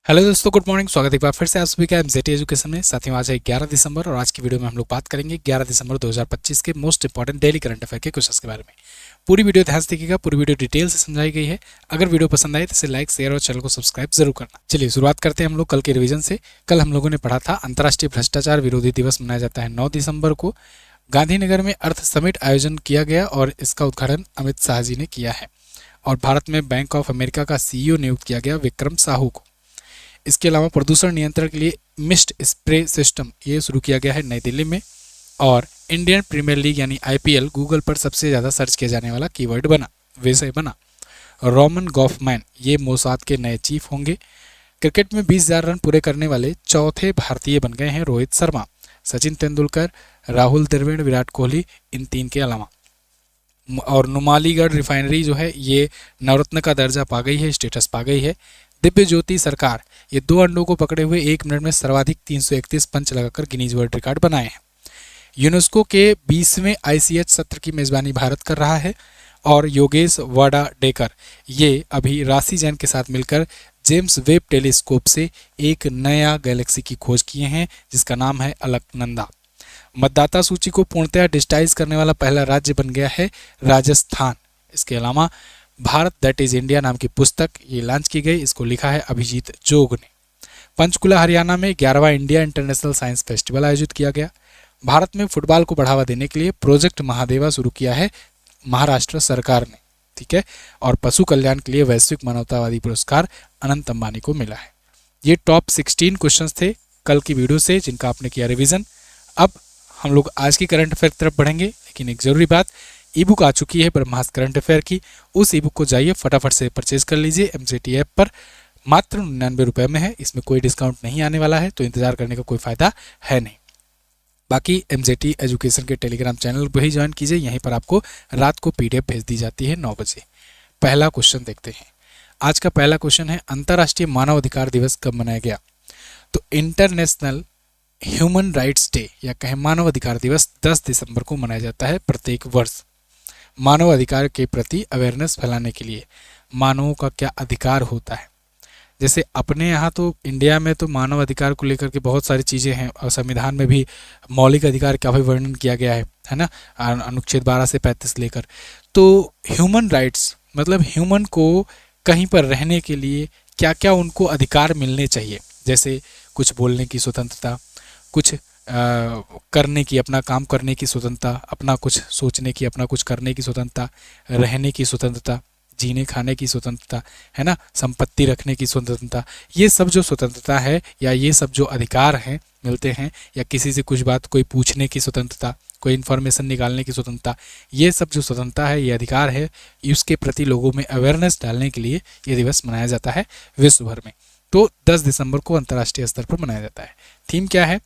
Hello दोस्तों, good morning. स्वागत है एक बार फिर से आप सभी का एमजेटी एजुकेशन में। साथियों, आज है 11 दिसंबर और आज की वीडियो में हम लोग बात करेंगे 11 दिसंबर 2025 के most important daily current affair के क्वेश्चंस के बारे में। पूरी वीडियो ध्यान से देखिएगा, पूरी वीडियो डिटेल से समझाई गई है। अगर वीडियो पसंद आए तो इसे लाइक, शेयर और चैनल को सब्सक्राइब जरूर करना। चलिए शुरुआत करते हैं हम लोग कल के रिवीजन से। कल हम लोगों ने पढ़ा था अंतर्राष्ट्रीय भ्रष्टाचार विरोधी दिवस मनाया जाता है 9 दिसंबर को। गांधीनगर में अर्थ समिट आयोजन किया गया और इसका उद्घाटन अमित शाह जी ने किया है। और भारत में बैंक ऑफ अमेरिका का सीईओ नियुक्त किया गया विक्रम साहू को। इसके अलावा प्रदूषण नियंत्रण के लिए मिस्ट स्प्रे सिस्टम ये शुरू किया गया है नई दिल्ली में। और इंडियन प्रीमियर लीग यानी आईपीएल गूगल पर सबसे ज़्यादा सर्च किया जाने वाला कीवर्ड बना, विषय बना। रोमन गॉफमैन ये मोसाद के नए चीफ होंगे। क्रिकेट में 20,000 रन पूरे करने वाले चौथे भारतीय बन गए हैं रोहित शर्मा। सचिन तेंदुलकर, राहुल द्रविड़, विराट कोहली, इन तीन के अलावा। और नुमालीगढ़ रिफाइनरी जो है ये नवरत्न का दर्जा पा गई है, स्टेटस पा गई है। दिव्य ज्योति सरकार ये 2 अंडों को पकड़े हुए 1 मिनट में सर्वाधिक 331 पंच लगाकर गिनीज वर्ल्ड रिकॉर्ड बनाए हैं। यूनेस्को के 20वें आईसीएच सत्र की मेजबानी भारत कर रहा है। और योगेश वाडाडेकर ये अभी राशि जैन के साथ मिलकर जेम्स वेब टेलीस्कोप से एक नया गैलेक्सी की खोज किए हैं जिसका नाम है अलकनंदा। मतदाता सूची को पूर्णतः डिजिटाइज करने वाला पहला राज्य बन गया है राजस्थान। इसके अलावा भारत दैट इज इंडिया नाम की पुस्तक ये लॉन्च की गई, इसको लिखा है अभिजीत जोग ने। पंचकुला हरियाणा में 11वां इंडिया इंटरनेशनल साइंस फेस्टिवल आयोजित किया गया। भारत में फुटबॉल को बढ़ावा देने के लिए प्रोजेक्ट महादेवा शुरू किया है महाराष्ट्र सरकार ने, ठीक है। और पशु कल्याण के लिए वैश्विक मानवतावादी पुरस्कार अनंत अंबानी को मिला है। ये टॉप 16 क्वेश्चन थे कल की वीडियो से जिनका आपने किया रिविजन। अब हम लोग आज की करंट अफेयर की तरफ बढ़ेंगे, लेकिन एक जरूरी बात, ई बुक आ चुकी है ब्रह्मास्त्र करंट अफेयर की। उस ई बुक को जाइए फटाफट से परचेज कर लीजिए एमजेटी ऐप पर। मात्र 99 रुपये में है, इसमें कोई डिस्काउंट नहीं आने वाला है, तो इंतजार करने का कोई फायदा है नहीं। बाकी एमजेटी एजुकेशन के टेलीग्राम चैनल पर ही ज्वाइन कीजिए, यहीं पर आपको रात को पीडीएफ भेज दी जाती है 9 बजे। पहला क्वेश्चन देखते हैं। आज का पहला क्वेश्चन है अंतर्राष्ट्रीय मानव अधिकार दिवस कब मनाया गया? तो इंटरनेशनल ह्यूमन राइट्स डे या कहें मानव अधिकार दिवस 10 दिसंबर को मनाया जाता है प्रत्येक वर्ष। मानव अधिकार के प्रति अवेयरनेस फैलाने के लिए मानवों का क्या अधिकार होता है। जैसे अपने यहाँ तो इंडिया में तो मानव अधिकार को लेकर के बहुत सारी चीज़ें हैं और संविधान में भी मौलिक अधिकार का भी वर्णन किया गया है ना, अनुच्छेद 12 से 35 लेकर। तो ह्यूमन राइट्स मतलब ह्यूमन को कहीं पर रहने के लिए क्या क्या उनको अधिकार मिलने चाहिए। जैसे कुछ बोलने की स्वतंत्रता, कुछ करने की, अपना काम करने की स्वतंत्रता, अपना कुछ सोचने की, अपना कुछ करने की स्वतंत्रता, रहने की स्वतंत्रता, जीने खाने की स्वतंत्रता, है ना, संपत्ति रखने की स्वतंत्रता। ये सब जो स्वतंत्रता है या ये सब जो अधिकार हैं मिलते हैं, या किसी से कुछ बात कोई पूछने की स्वतंत्रता, कोई इन्फॉर्मेशन निकालने की स्वतंत्रता, ये सब जो स्वतंत्रता है, ये अधिकार है, इसके प्रति लोगों में अवेयरनेस डालने के लिए ये दिवस मनाया जाता है विश्व भर में। तो 10 दिसंबर को अंतर्राष्ट्रीय स्तर पर मनाया जाता है। थीम क्या है?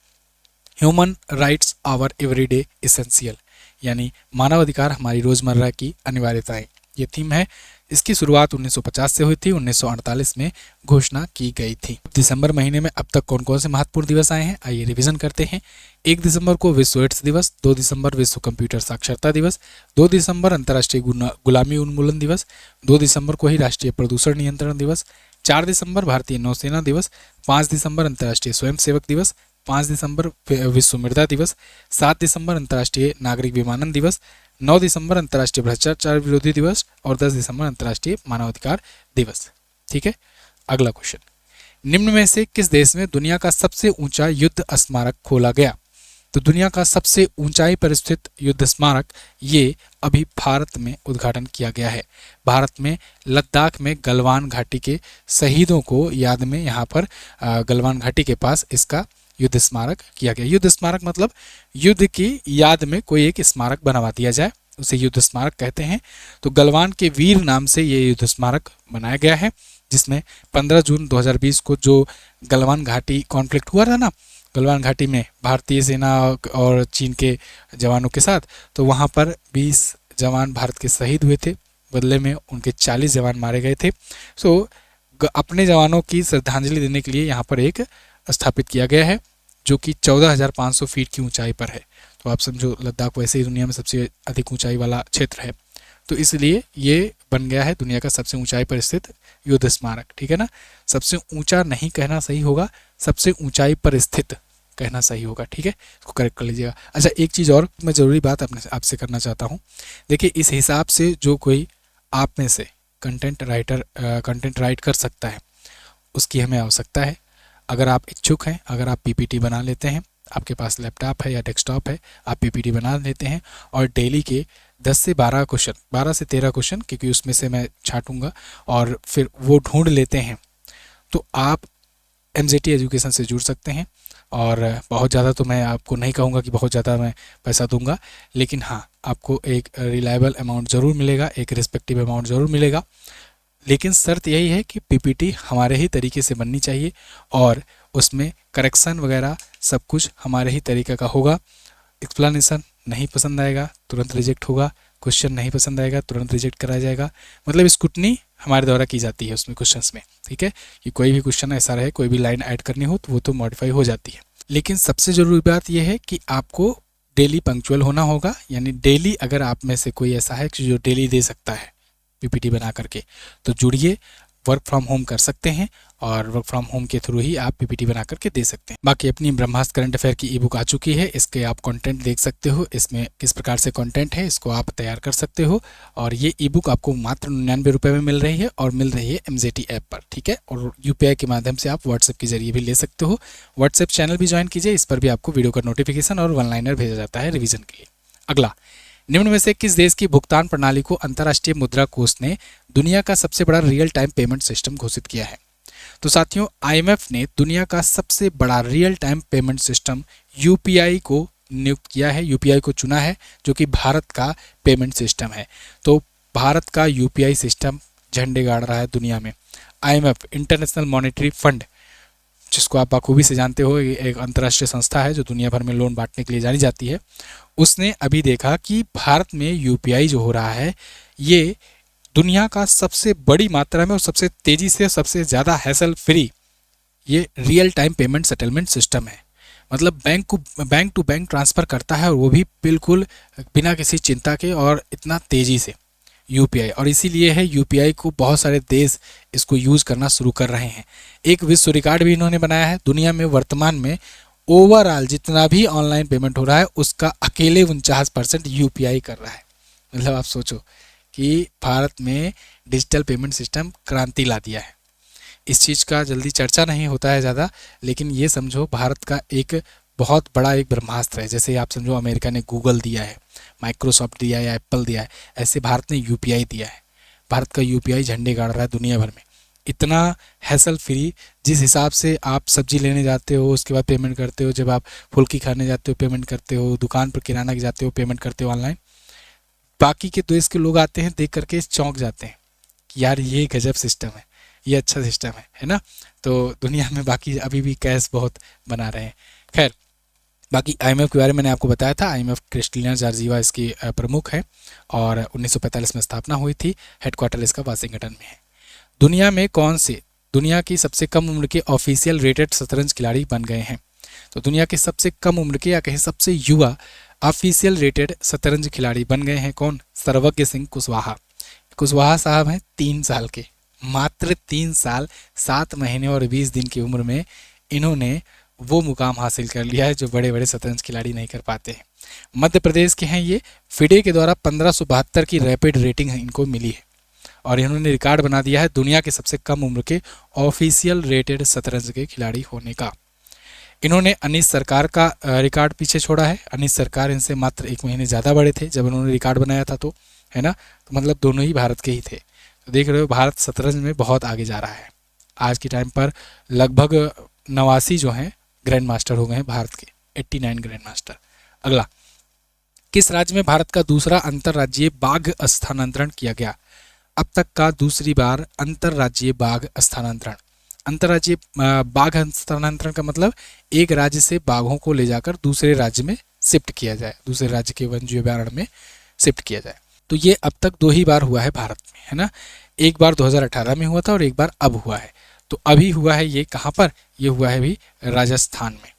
Human rights our everyday essential, यानी मानव अधिकार हमारी रोजमर्रा की अनिवार्यताएं, ये थीम है। इसकी शुरुआत 1950 से हुई थी, 1948 में घोषणा की गई थी। दिसंबर महीने में अब तक कौन कौन से महत्वपूर्ण दिवस आए हैं, आइए रिवीजन करते हैं। 1 दिसंबर को विश्व एड्स दिवस, 2 दिसंबर विश्व कंप्यूटर साक्षरता दिवस, 2 दिसंबर अंतर्राष्ट्रीय गुलामी उन्मूलन दिवस, 2 दिसंबर को ही राष्ट्रीय प्रदूषण नियंत्रण दिवस, 4 दिसंबर भारतीय नौसेना दिवस, 5 दिसंबर अंतर्राष्ट्रीय स्वयंसेवक दिवस, 5 दिसंबर विश्व मृदा दिवस, 7 दिसंबर अंतर्राष्ट्रीय नागरिक विमानन दिवस, 9 दिसंबर अंतर्राष्ट्रीय भ्रष्टाचार विरोधी दिवस और 10 दिसंबर अंतर्राष्ट्रीय मानवाधिकार दिवस। ठीक है, अगला क्वेश्चन, निम्न में से किस देश में दुनिया का सबसे ऊंचा युद्ध स्मारक खोला गया? तो दुनिया का सबसे ऊंचाई पर स्थित युद्ध स्मारक ये अभी भारत में उद्घाटन किया गया है। भारत में लद्दाख में गलवान घाटी के शहीदों को याद में यहाँ पर गलवान घाटी के पास इसका युद्ध स्मारक किया गया। युद्ध स्मारक मतलब युद्ध की याद में कोई एक स्मारक बनवा दिया जाए, उसे युद्ध स्मारक कहते हैं। तो गलवान के वीर नाम से ये युद्ध स्मारक बनाया गया है, जिसमें 15 जून 2020 को जो गलवान घाटी कॉन्फ्लिक्ट हुआ था ना, गलवान घाटी में भारतीय सेना और चीन के जवानों के साथ, तो वहाँ पर 20 जवान भारत के शहीद हुए थे, बदले में उनके 40 जवान मारे गए थे। सो अपने जवानों की श्रद्धांजलि देने के लिए यहाँ पर एक स्थापित किया गया है जो कि 14,500 फीट की ऊंचाई पर है। तो आप समझो लद्दाख वैसे ही दुनिया में सबसे अधिक ऊंचाई वाला क्षेत्र है, तो इसलिए ये बन गया है दुनिया का सबसे ऊंचाई पर स्थित युद्ध स्मारक, ठीक है ना। सबसे ऊंचा नहीं कहना सही होगा, सबसे ऊंचाई पर स्थित कहना सही होगा, ठीक है, इसको करेक्ट कर लीजिएगा। अच्छा, एक चीज़ और मैं ज़रूरी बात आपसे करना चाहता हूँ। देखिए, इस हिसाब से जो कोई आप में से कंटेंट राइट कर सकता है, उसकी हमें आवश्यकता है। अगर आप इच्छुक हैं, अगर आप पीपीटी बना लेते हैं, आपके पास लैपटॉप है या डेस्कटॉप है, आप पीपीटी बना लेते हैं और डेली के 10 से 12 क्वेश्चन, 12 से 13 क्वेश्चन, क्योंकि उसमें से मैं छांटूंगा और फिर वो ढूंढ लेते हैं, तो आप एमजेटी एजुकेशन से जुड़ सकते हैं। और बहुत ज़्यादा तो मैं आपको नहीं कहूँगा कि बहुत ज़्यादा मैं पैसा दूंगा, लेकिन हाँ, आपको एक रिलायबल अमाउंट ज़रूर मिलेगा, एक रिस्पेक्टिव अमाउंट ज़रूर मिलेगा। लेकिन शर्त यही है कि पीपीटी हमारे ही तरीके से बननी चाहिए और उसमें करेक्शन वगैरह सब कुछ हमारे ही तरीके का होगा। एक्सप्लेनेशन नहीं पसंद आएगा तुरंत रिजेक्ट होगा, क्वेश्चन नहीं पसंद आएगा तुरंत रिजेक्ट कराया जाएगा। मतलब स्क्रूटनी हमारे द्वारा की जाती है उसमें क्वेश्चंस में, ठीक है, कि कोई भी क्वेश्चन ऐसा रहे, कोई भी लाइन ऐड करनी हो तो वो तो मॉडिफाई हो जाती है। लेकिन सबसे ज़रूरी बात यह है कि आपको डेली पंक्चुअल होना होगा, यानी डेली अगर आप में से कोई ऐसा है कि जो डेली दे सकता है पीपीटी बना करके, तो जुड़िए, वर्क फ्रॉम होम कर सकते हैं और वर्क फ्रॉम होम के थ्रू ही आप पीपीटी बना करके दे सकते हैं। बाकी अपनी ब्रह्मास्त्र करंट अफेयर की ई बुक आ चुकी है, इसके आप कंटेंट देख सकते हो, इसमें किस प्रकार से कंटेंट है इसको आप तैयार कर सकते हो। और ये ई बुक आपको मात्र 99 रुपये में मिल रही है और मिल रही है एमजेटी ऐप पर, ठीक है। और यूपीआई के माध्यम से आप व्हाट्सएप के जरिए भी ले सकते हो। व्हाट्सएप चैनल भी ज्वाइन कीजिए, इस पर भी आपको वीडियो का नोटिफिकेशन और वन लाइनर भेजा जाता है रिविजन के लिए। अगला, निम्न में से किस देश की भुगतान प्रणाली को अंतर्राष्ट्रीय मुद्रा कोष ने दुनिया का सबसे बड़ा रियल टाइम पेमेंट सिस्टम घोषित किया है? तो साथियों, आईएमएफ ने दुनिया का सबसे बड़ा real time payment system UPI को नियुक्त किया है, यूपीआई को चुना है, जो कि भारत का पेमेंट सिस्टम है। तो भारत का यूपीआई सिस्टम झंडे गाड़ रहा है दुनिया में। आईएमएफ, इंटरनेशनल मॉनेटरी फंड, जिसको आप बखूबी से जानते हो, एक अंतर्राष्ट्रीय संस्था है जो दुनिया भर में लोन बांटने के लिए जानी जाती है। उसने अभी देखा कि भारत में यूपीआई जो हो रहा है ये दुनिया का सबसे बड़ी मात्रा में और सबसे तेजी से, सबसे ज़्यादा हैसल फ्री ये real time payment settlement system है। मतलब बैंक टू बैंक ट्रांसफ़र करता है और वो भी बिल्कुल बिना किसी चिंता के और इतना तेज़ी से यूपीआई। और इसीलिए है यूपीआई को बहुत सारे देश इसको यूज़ करना शुरू कर रहे हैं। एक विश्व रिकॉर्ड भी इन्होंने बनाया है। दुनिया में वर्तमान में ओवरऑल जितना भी ऑनलाइन पेमेंट हो रहा है उसका अकेले 49% यूपीआई कर रहा है। मतलब आप सोचो कि भारत में डिजिटल पेमेंट सिस्टम क्रांति ला दिया है। इस चीज़ का जल्दी चर्चा नहीं होता है ज़्यादा, लेकिन ये समझो भारत का एक बहुत बड़ा एक ब्रह्मास्त्र है। जैसे आप समझो अमेरिका ने गूगल दिया है, माइक्रोसॉफ्ट दिया है या एप्पल दिया है, ऐसे भारत ने यूपीआई दिया है। भारत का यूपीआई झंडे गाड़ रहा है दुनिया भर में। इतना हैसल फ्री, जिस हिसाब से आप सब्जी लेने जाते हो उसके बाद पेमेंट करते हो, जब आप फुल्की खाने जाते हो पेमेंट करते हो, दुकान पर किराना के जाते हो पेमेंट करते हो ऑनलाइन, बाकी के देश के लोग आते हैं देख करके चौंक जाते हैं कि यार ये गजब सिस्टम है, ये अच्छा सिस्टम है ना। तो दुनिया में बाकी अभी भी कैश बहुत बना रहे हैं। खैर, बाकी आईएमएफ के बारे में मैंने आपको बताया था। आईएमएफ क्रिस्टलिना जॉर्जिवा इसकी प्रमुख है और 1945 में स्थापना हुई थी। हेडक्वार्टर इसका वाशिंगटन में है। दुनिया में कौन से दुनिया की सबसे कम उम्र के ऑफिशियल रेटेड शतरंज खिलाड़ी बन गए हैं? तो दुनिया के सबसे कम उम्र के या कहीं सबसे युवा ऑफिशियल रेटेड शतरंज खिलाड़ी बन गए हैं कौन? सर्वज्ञ सिंह कुशवाहा। कुशवाहा साहब हैं 3 साल के, मात्र 3 साल 7 महीने और 20 दिन की उम्र में इन्होंने वो मुकाम हासिल कर लिया है जो बड़े बड़े शतरंज खिलाड़ी नहीं कर पाते हैं। मध्य प्रदेश के हैं ये। फिडे के द्वारा 1572 की रैपिड रेटिंग इनको मिली है और इन्होंने रिकॉर्ड बना दिया है दुनिया के सबसे कम उम्र के ऑफिशियल रेटेड शतरंज के खिलाड़ी होने का। इन्होंने अनीस सरकार का रिकॉर्ड पीछे छोड़ा है। अनीस सरकार इनसे मात्र 1 महीने ज़्यादा बड़े थे जब इन्होंने रिकॉर्ड बनाया था, तो है ना। तो मतलब दोनों ही भारत के ही थे। तो देख रहे हो भारत शतरंज में बहुत आगे जा रहा है। आज के टाइम पर लगभग 89 जो हैं ग्रैंड मास्टर हो गए हैं भारत के, 89 ग्रैंड मास्टर। अगला, किस राज्य में भारत का दूसरा अंतर्राज्यीय बाघ स्थानांतरण किया गया? अब तक का दूसरी बार अंतर्राज्यीय बाघ स्थानांतरण। अंतर्राज्यीय बाघ स्थानांतरण का मतलब एक राज्य से बाघों को ले जाकर दूसरे राज्य में शिफ्ट किया जाए, दूसरे राज्य के वन्य जीव अभयारण्य में शिफ्ट किया जाए। तो ये अब तक 2 ही बार हुआ है भारत में, है ना। एक बार 2018 में हुआ था और एक बार अब हुआ है। तो अभी हुआ है ये कहाँ पर? ये हुआ है अभी राजस्थान में,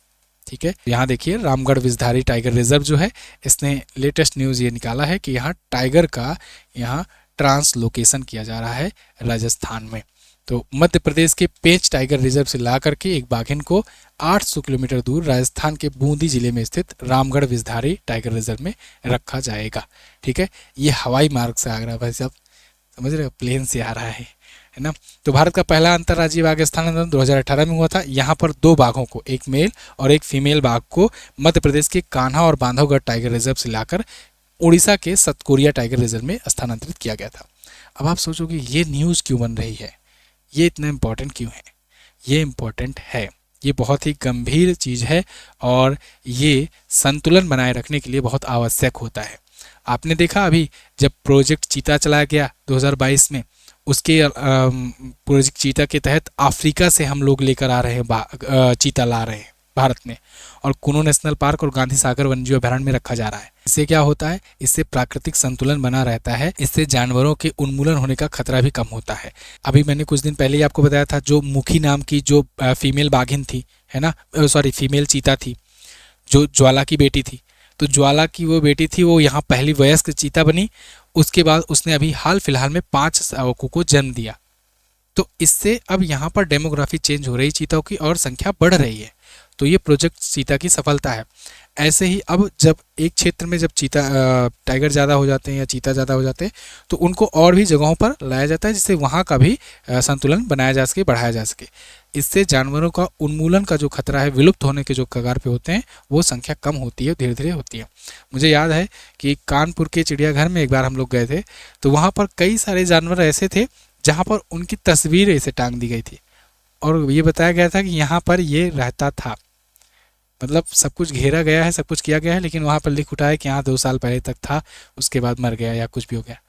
ठीक है। यहाँ देखिए रामगढ़ विषधारी टाइगर रिजर्व जो है, इसने लेटेस्ट न्यूज़ ये निकाला है कि यहाँ टाइगर का यहाँ ट्रांसलोकेशन किया जा रहा है राजस्थान में। तो मध्य प्रदेश के पेंच टाइगर रिजर्व से ला करके एक बाघिन को 800 किलोमीटर दूर राजस्थान के बूंदी जिले में स्थित रामगढ़ विषधारी टाइगर रिजर्व में रखा जाएगा। ठीक है, ये हवाई मार्ग से आ रहा है भाई साहब, समझ रहे हो, प्लेन से आ रहा है ना। तो भारत का पहला अंतर्राज्यीय बाघ स्थानांतरण 2018 में हुआ था। यहाँ पर 2 बाघों को, एक मेल और एक फीमेल बाघ को मध्य प्रदेश के कान्हा और बांधवगढ़ टाइगर रिजर्व से लाकर उड़ीसा के सतकोरिया टाइगर रिजर्व में स्थानांतरित किया गया था। अब आप सोचोगे ये न्यूज़ क्यों बन रही है, ये इतना इम्पोर्टेंट क्यों है? ये इम्पोर्टेंट है, ये बहुत ही गंभीर चीज़ है और ये संतुलन बनाए रखने के लिए बहुत आवश्यक होता है। आपने देखा अभी जब प्रोजेक्ट चीता चलाया गया 2022 में, उसके प्रोजेक्ट चीता के तहत अफ्रीका से हम लोग लेकर आ रहे हैं चीता ला रहे हैं भारत में, और कुनो नेशनल पार्क और गांधी सागर वन्यजीव अभयारण्य में रखा जा रहा है। इससे क्या होता है, इससे प्राकृतिक संतुलन बना रहता है, इससे जानवरों के उन्मूलन होने का खतरा भी कम होता है। अभी मैंने कुछ दिन पहले ही आपको बताया था, जो मुखी नाम की जो फीमेल बाघिन थी, है ना, सॉरी फीमेल चीता थी, जो ज्वाला की बेटी थी, तो ज्वाला की वो बेटी थी, वो यहाँ पहली वयस्क चीता बनी। उसके बाद उसने अभी हाल फिलहाल में 5 शावकों को जन्म दिया। तो इससे अब यहाँ पर डेमोग्राफी चेंज हो रही चीताओं की और संख्या बढ़ रही है। तो ये प्रोजेक्ट चीता की सफलता है। ऐसे ही अब जब एक क्षेत्र में जब चीता टाइगर ज़्यादा हो जाते हैं या चीता ज़्यादा हो जाते हैं, तो उनको और भी जगहों पर लाया जाता है, जिससे वहाँ का भी संतुलन बनाया जा सके, बढ़ाया जा सके। इससे जानवरों का उन्मूलन का जो खतरा है, विलुप्त होने के जो कगार पे होते हैं, वो संख्या कम होती है, धीरे धीरे होती है। मुझे याद है कि कानपुर के चिड़ियाघर में एक बार हम लोग गए थे, तो वहाँ पर कई सारे जानवर ऐसे थे जहाँ पर उनकी तस्वीर ऐसे टांग दी गई थी और ये बताया गया था कि यहाँ पर ये रहता था। मतलब सब कुछ घेरा गया है, सब कुछ किया गया है, लेकिन वहाँ पर लिख उठा है कि यहाँ 2 साल पहले तक था, उसके बाद मर गया या कुछ भी हो गया।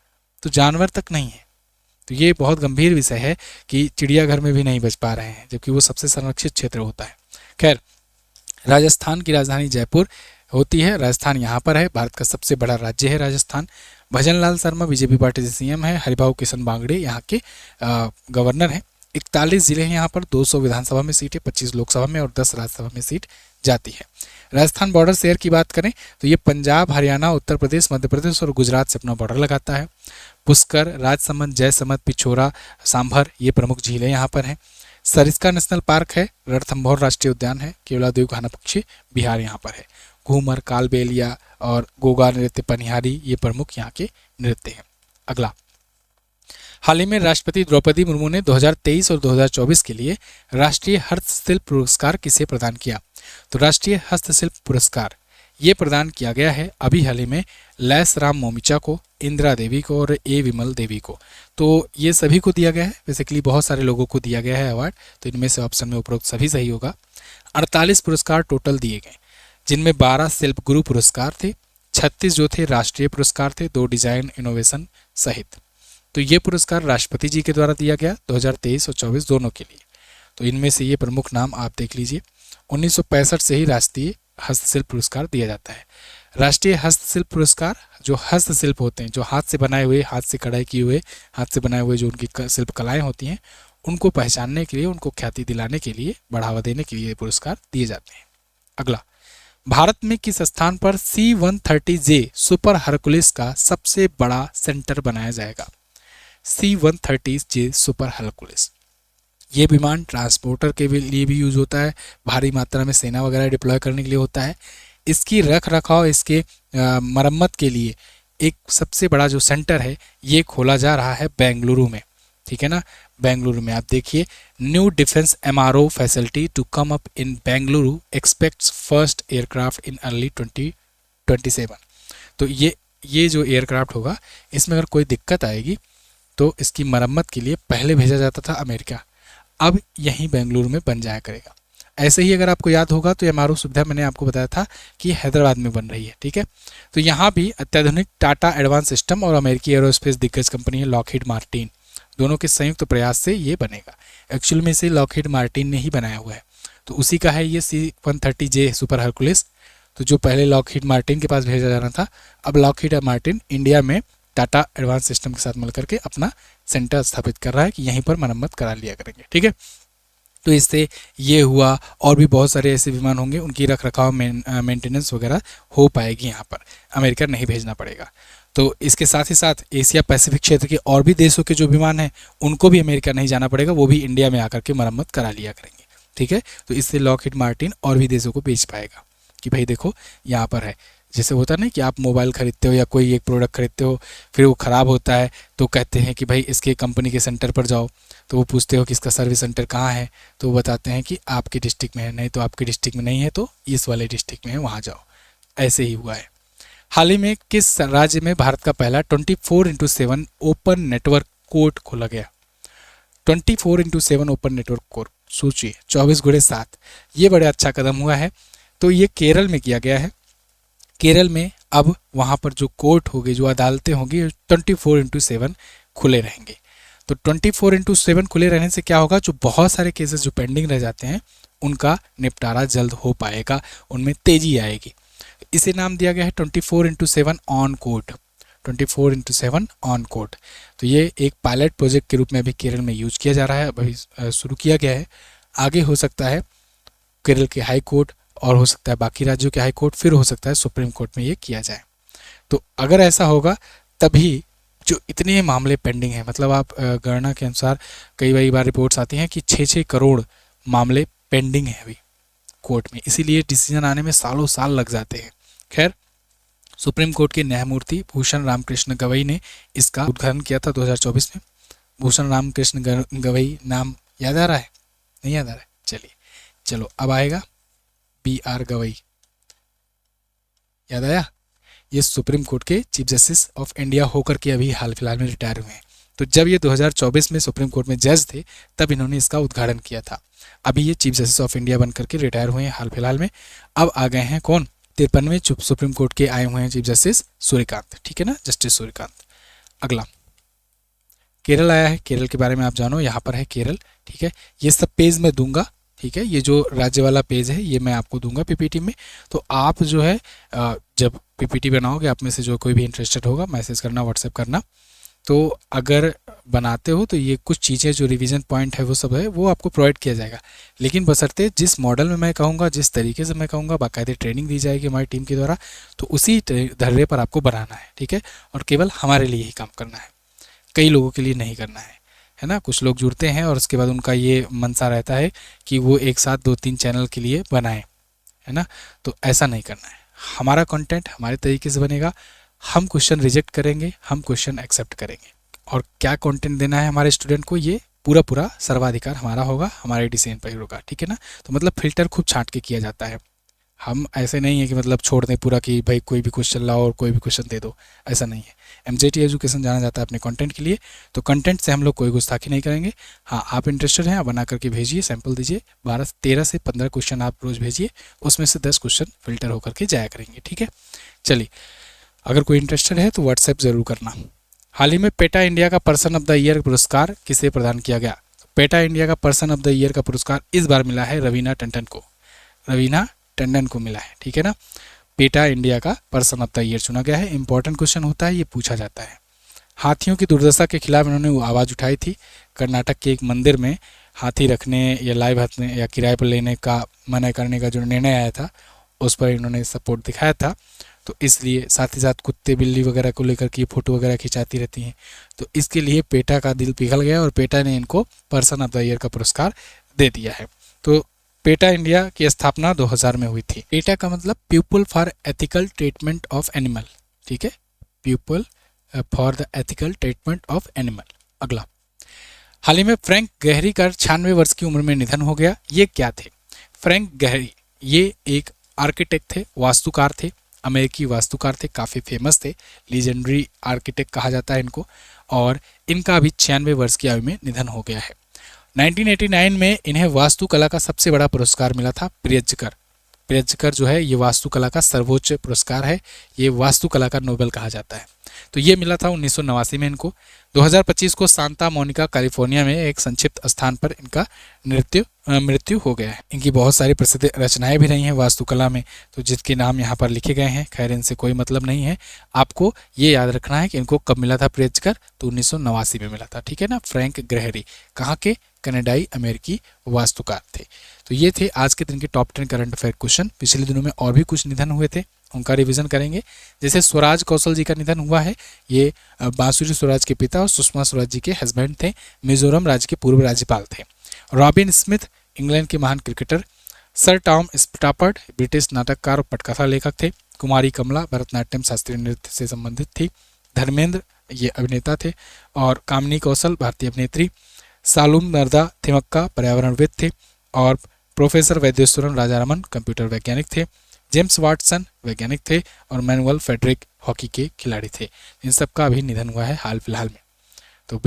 तो जानवर तक नहीं है। तो ये बहुत गंभीर विषय है कि चिड़ियाघर में भी नहीं बच पा रहे हैं, जबकि वो सबसे संरक्षित क्षेत्र होता है। खैर, राजस्थान की राजधानी जयपुर होती है। राजस्थान यहाँ पर है, भारत का सबसे बड़ा राज्य है राजस्थान। भजनलाल शर्मा बीजेपी पार्टी से सीएम है। हरिभाऊ किशन बांगड़े यहाँ के गवर्नर हैं। 41 जिले हैं यहाँ पर, 200 विधानसभा में सीट है, 25 लोकसभा में और 10 राज्यसभा में सीट जाती है। राजस्थान बॉर्डर शेयर की बात करें तो ये पंजाब, हरियाणा, उत्तर प्रदेश, मध्य प्रदेश और गुजरात से अपना बॉर्डर लगाता है। पुष्कर, राजसमंद, जयसमंद, पिछोरा, सांभर ये प्रमुख झीलें यहाँ पर हैं। सरिस्का नेशनल पार्क है। रणथंभौर राष्ट्रीय उद्यान है। केवलादेव घाना पक्षी बिहार यहाँ पर है। घूमर, कालबेलिया और गोगा नृत्य, पनिहारी ये प्रमुख यहाँ के नृत्य हैं। अगला, हाल ही में राष्ट्रपति द्रौपदी मुर्मू ने 2023 और 2024 के लिए राष्ट्रीय हस्तशिल्प पुरस्कार किसे प्रदान किया? तो राष्ट्रीय हस्तशिल्प पुरस्कार ये प्रदान किया गया है अभी हाल ही में लैस राम मोमिचा को, इंदिरा देवी को और ए विमल देवी को। तो ये सभी को दिया गया है, बेसिकली बहुत सारे लोगों को दिया गया है अवार्ड। तो इनमें से ऑप्शन में उपरोक्त सभी सही होगा। 48 पुरस्कार टोटल दिए गए, जिनमें 12 शिल्प गुरु पुरस्कार थे, 36 जो थे राष्ट्रीय पुरस्कार थे, 2 डिजाइन इनोवेशन सहित। तो ये पुरस्कार राष्ट्रपति जी के द्वारा दिया गया 2023 और 24 दोनों के लिए। तो इनमें से ये प्रमुख नाम आप देख लीजिए। 1965 से ही राष्ट्रीय हस्तशिल्प पुरस्कार दिया जाता है। राष्ट्रीय हस्तशिल्प पुरस्कार जो हस्तशिल्प होते हैं, जो हाथ से बनाए हुए, हाथ से कढ़ाई किए हुए, हाथ से बनाए हुए जो उनकी शिल्प कलाएं होती हैं, उनको पहचानने के लिए, उनको ख्याति दिलाने के लिए, बढ़ावा देने के लिए ये पुरस्कार दिए जाते हैं। अगला, भारत में किस स्थान पर C-130J सुपर हरकुलिस का सबसे बड़ा सेंटर बनाया जाएगा? C-130J सुपर हरकुलिस ये विमान ट्रांसपोर्टर के लिए भी यूज होता है, भारी मात्रा में सेना वगैरह डिप्लॉय करने के लिए होता है। इसकी रख रखाव, इसके मरम्मत के लिए एक सबसे बड़ा जो सेंटर है ये खोला जा रहा है बेंगलुरु में। ठीक है ना, बेंगलुरु में आप देखिए, new defence MRO facility to come up in Bengaluru expects first aircraft in early 2027। तो ये जो एयरक्राफ्ट होगा, इसमें अगर कोई दिक्कत आएगी तो इसकी मरम्मत के लिए पहले भेजा जाता था अमेरिका, अब यहीं बेंगलुरु में बन जाया करेगा। ऐसे ही अगर आपको याद होगा तो MRO सुविधा मैंने आपको बताया था कि हैदराबाद में बन रही है। ठीक है, तो यहाँ भी अत्याधुनिक टाटा एडवांस सिस्टम और अमेरिकी एरोस्पेस दिग्गज कंपनी है लॉकहीड मार्टिन, दोनों के संयुक्त प्रयास से ये बनेगा। एक्चुअल में इसे लॉकहीड मार्टिन ने ही बनाया हुआ है, तो उसी का है ये C-130J सुपर हरकुलिस। तो जो पहले लॉकहीड मार्टिन के पास भेजा जाना था, अब लॉकहीड मार्टिन इंडिया में टाटा एडवांस सिस्टम के साथ मिलकर के अपना सेंटर स्थापित कर रहा है कि यहीं पर मरम्मत करा लिया करेंगे। ठीक है, तो इससे ये हुआ, और भी बहुत सारे ऐसे विमान होंगे, उनकी रख रखाव मेंटेनेंस वगैरह हो पाएगी, यहाँ पर अमेरिका नहीं भेजना पड़ेगा। तो इसके साथ ही साथ एशिया पैसिफिक क्षेत्र के और भी देशों के जो विमान हैं उनको भी अमेरिका नहीं जाना पड़ेगा, वो भी इंडिया में आकर के मरम्मत करा लिया करेंगे। ठीक है, तो इससे लॉकहीड मार्टिन और भी देशों को बेच पाएगा कि भाई देखो यहाँ पर है। जैसे होता नहीं कि आप मोबाइल खरीदते हो या कोई एक प्रोडक्ट खरीदते हो, फिर वो ख़राब होता है तो कहते हैं कि भाई इसके कंपनी के सेंटर पर जाओ, तो वो पूछते हो कि इसका सर्विस सेंटर कहाँ है, तो वो बताते हैं कि आपके डिस्ट्रिक्ट में है, नहीं तो आपके डिस्ट्रिक्ट में नहीं है तो इस वाले डिस्ट्रिक्ट में है, वहाँ जाओ। ऐसे ही हुआ है। हाल ही में किस राज्य में भारत का पहला 24/7 ओपन नेटवर्क कोर्ट खोला गया? 24/7 ओपन नेटवर्क कोर्ट, सोचिए 24x7, ये बड़े अच्छा कदम हुआ है। तो ये केरल में किया गया है। केरल में अब वहाँ पर जो कोर्ट होगी, जो अदालतें होंगी, 24/7 खुले रहेंगे। तो 24/7 खुले रहने से क्या होगा, जो बहुत सारे केसेस जो पेंडिंग रह जाते हैं उनका निपटारा जल्द हो पाएगा, उनमें तेजी आएगी। इसे नाम दिया गया है 24/7 ऑन कोर्ट, 24/7 ऑन कोर्ट। तो ये एक पायलट प्रोजेक्ट के रूप में अभी केरल में यूज किया जा रहा है, अभी शुरू किया गया है। आगे हो सकता है केरल के हाई कोर्ट और हो सकता है बाकी राज्यों के हाई कोर्ट, फिर हो सकता है सुप्रीम कोर्ट में ये किया जाए। तो अगर ऐसा होगा तभी जो इतने मामले पेंडिंग हैं, मतलब आप गणना के अनुसार कई बार रिपोर्ट्स आती हैं कि 6-6 करोड़ मामले पेंडिंग हैं अभी कोर्ट में, इसीलिए डिसीजन आने में सालों साल लग जाते हैं। खैर, सुप्रीम कोर्ट के न्यायमूर्ति भूषण रामकृष्ण गवई ने इसका उद्घाटन किया था 2024 में। भूषण रामकृष्ण गवई नाम याद आ रहा है? नहीं याद आ रहा है? चलिए, चलो अब आएगा BR गवई, याद आया? ये सुप्रीम कोर्ट के चीफ जस्टिस ऑफ इंडिया होकर के अभी हाल फिलहाल में रिटायर हुए हैं। तो जब ये 2024 में सुप्रीम कोर्ट में जज थे तब इन्होंने इसका उद्घाटन किया था। अभी ये चीफ जस्टिस ऑफ इंडिया बनकर के रिटायर हुए हैं हाल फिलहाल में। अब आ गए हैं कौन? 53वें सुप्रीम कोर्ट के आए हुए हैं चीफ जस्टिस सूर्यकांत, ठीक है ना, जस्टिस सूर्यकांत। अगला केरल आया है, केरल के बारे में आप जानो, यहाँ पर है केरल। ठीक है, ये सब पेज मैं दूंगा। ठीक है, ये जो राज्य वाला पेज है ये मैं आपको दूंगा पीपीटी में। तो आप जो है जब पीपीटी बनाओगे, आप में से जो कोई भी इंटरेस्टेड होगा मैसेज करना, व्हाट्सएप करना। तो अगर बनाते हो तो ये कुछ चीज़ें जो रिवीजन पॉइंट है वो सब है वो आपको प्रोवाइड किया जाएगा, लेकिन बशर्ते जिस मॉडल में मैं कहूँगा, जिस तरीके से मैं कहूँगा, बाकायदे ट्रेनिंग दी जाएगी हमारी टीम के द्वारा, तो उसी धर्रे पर आपको बनाना है। ठीक है, और केवल हमारे लिए ही काम करना है, कई लोगों के लिए नहीं करना है ना। कुछ लोग जुड़ते हैं और उसके बाद उनका ये मनसा रहता है कि वो एक साथ 2-3 चैनल के लिए बनाएं, है ना। तो ऐसा नहीं करना है, हमारा कंटेंट हमारे तरीके से बनेगा। हम क्वेश्चन रिजेक्ट करेंगे, हम क्वेश्चन एक्सेप्ट करेंगे, और क्या कंटेंट देना है हमारे स्टूडेंट को ये पूरा सर्वाधिकार हमारा होगा, हमारे डिसीजन पर होगा। ठीक है ना, तो मतलब फिल्टर खूब छांट के किया जाता है। हम ऐसे नहीं है कि मतलब छोड़ दें पूरा कि भाई कोई भी क्वेश्चन लाओ और कोई भी क्वेश्चन दे दो, ऐसा नहीं है। MJT एजुकेशन जाना जाता है अपने कंटेंट के लिए, तो कंटेंट से हम लोग कोई गुस्ताखी नहीं करेंगे। हाँ, आप इंटरेस्टेड हैं, आप बना करके भेजिए, सैंपल दीजिए, 13 से 15 क्वेश्चन आप रोज़ भेजिए, उसमें से 10 क्वेश्चन फिल्टर होकर के जाया करेंगे। ठीक है, चलिए, अगर कोई इंटरेस्टेड है तो व्हाट्सएप ज़रूर करना। हाल ही में पेटा इंडिया का पर्सन ऑफ द ईयर पुरस्कार किसे प्रदान किया गया? पेटा इंडिया का पर्सन ऑफ द ईयर का पुरस्कार इस बार मिला है रवीना टंडन को, रवीना टंडन को मिला है। ठीक है ना, पेटा इंडिया का पर्सन ऑफ द ईयर चुना गया है। इंपॉर्टेंट क्वेश्चन होता है, ये पूछा जाता है। हाथियों की दुर्दशा के खिलाफ इन्होंने आवाज़ उठाई थी। कर्नाटक के एक मंदिर में हाथी रखने या लाइव रखने या किराए पर लेने का मना करने का जो निर्णय आया था उस पर इन्होंने सपोर्ट दिखाया था, तो इसलिए साथ ही साथ कुत्ते बिल्ली वगैरह को लेकर के फ़ोटो वगैरह खिंचाती रहती हैं, तो इसके लिए पेटा का दिल पिघल गया और पेटा ने इनको पर्सन ऑफ द ईयर का पुरस्कार दे दिया है। तो पेटा इंडिया की स्थापना 2000 में हुई थी। पेटा का मतलब people for ethical treatment of animal. ठीक है, people for the ethical treatment of animal. अगला, हाल ही में फ्रैंक गहरी का 96 वर्ष की उम्र में निधन हो गया। ये क्या थे? फ्रैंक गहरी ये एक आर्किटेक्ट थे, वास्तुकार थे, अमेरिकी वास्तुकार थे, काफ़ी फेमस थे, लीजेंडरी आर्किटेक्ट कहा जाता है इनको, और इनका अभी 96 वर्ष की आयु में निधन हो गया है। 1989 में इन्हें वास्तुकला का सबसे बड़ा पुरस्कार मिला था, प्रियजकर। प्रियजकर जो है ये वास्तुकला का सर्वोच्च पुरस्कार है, ये वास्तुकला का नोबेल कहा जाता है। तो ये मिला था 1989 में इनको। 2025 को सांता मोनिका कैलिफोर्निया में एक संक्षिप्त स्थान पर इनका मृत्यु हो गया है। इनकी बहुत सारी प्रसिद्ध रचनाएं भी रही हैं वास्तुकला में, तो जिसके नाम यहाँ पर लिखे गए हैं, खैर इनसे कोई मतलब नहीं है। आपको ये याद रखना है कि इनको कब मिला था प्रियजकर, तो 1989 में मिला था। ठीक है ना, फ्रैंक गहरी कहाँ के? कनाडाई अमेरिकी वास्तुकार थे। तो ये थे आज के दिन के टॉप 10 करंट अफेयर क्वेश्चन। पिछले दिनों में और भी कुछ निधन हुए थे, उनका रिवीजन करेंगे। जैसे स्वराज कौशल जी का निधन हुआ है, ये बांसुरी स्वराज के पिता और सुषमा स्वराज जी के हस्बैंड थे, मिजोरम राज्य के पूर्व राज्यपाल थे। रॉबिन स्मिथ इंग्लैंड के महान क्रिकेटर। सर टॉम स्टापर्ड ब्रिटिश नाटककार और पटकथा लेखक थे। कुमारी कमला भरतनाट्यम शास्त्रीय नृत्य से संबंधित थी। धर्मेंद्र ये अभिनेता थे। और कामिनी कौशल भारतीय अभिनेत्री। सालूम नर्दा थिमक्का पर्यावरणविद थे। और प्रोफेसर वैद्येश्वरन राजारामन कंप्यूटर वैज्ञानिक थे। जेम्स वाटसन वैज्ञानिक थे। और मैनुअल फेडरिक हॉकी के खिलाड़ी थे। इन सबका अभी निधन हुआ है हाल फिलहाल में। तो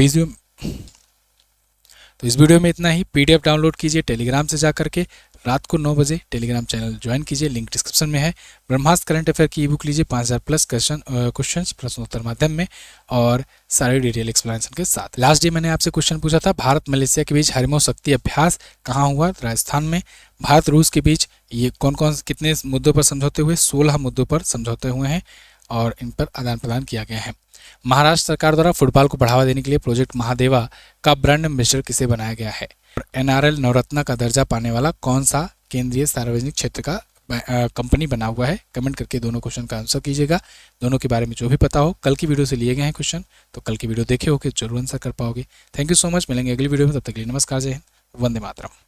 इस वीडियो में इतना ही। पीडीएफ डाउनलोड कीजिए टेलीग्राम से जाकर के, रात को 9 बजे टेलीग्राम चैनल ज्वाइन कीजिए, लिंक डिस्क्रिप्शन में है। ब्रह्मास्त्र करंट अफेयर की ई बुक लीजिए 5000 प्लस क्वेश्चन प्रश्नोत्तर माध्यम में और सारे डिटेल एक्सप्लेनेशन के साथ। लास्ट डे मैंने आपसे क्वेश्चन पूछा था, भारत मलेशिया के बीच हाइड्रो शक्ति अभ्यास कहाँ हुआ? राजस्थान में। भारत रूस के बीच ये कौन कौन कितने मुद्दों पर समझौते हुए? 16 मुद्दों पर समझौते हुए हैं और इन पर आदान प्रदान किया गया है। महाराष्ट्र सरकार द्वारा फुटबॉल को बढ़ावा देने के लिए प्रोजेक्ट महादेवा का ब्रांड एम्बेसडर किसे बनाया गया है? एनआरएल नवरत्न का दर्जा पाने वाला कौन सा केंद्रीय सार्वजनिक क्षेत्र का कंपनी बना हुआ है? कमेंट करके दोनों क्वेश्चन का आंसर कीजिएगा। दोनों के बारे में जो भी पता हो, कल की वीडियो से लिए गए हैं क्वेश्चन, तो कल की वीडियो देखे हो कि जरूर आंसर कर पाओगे। Thank you so much. मिलेंगे अगली वीडियो में, तब तक के लिए नमस्कार, जय हिंद, वंदे मातरम।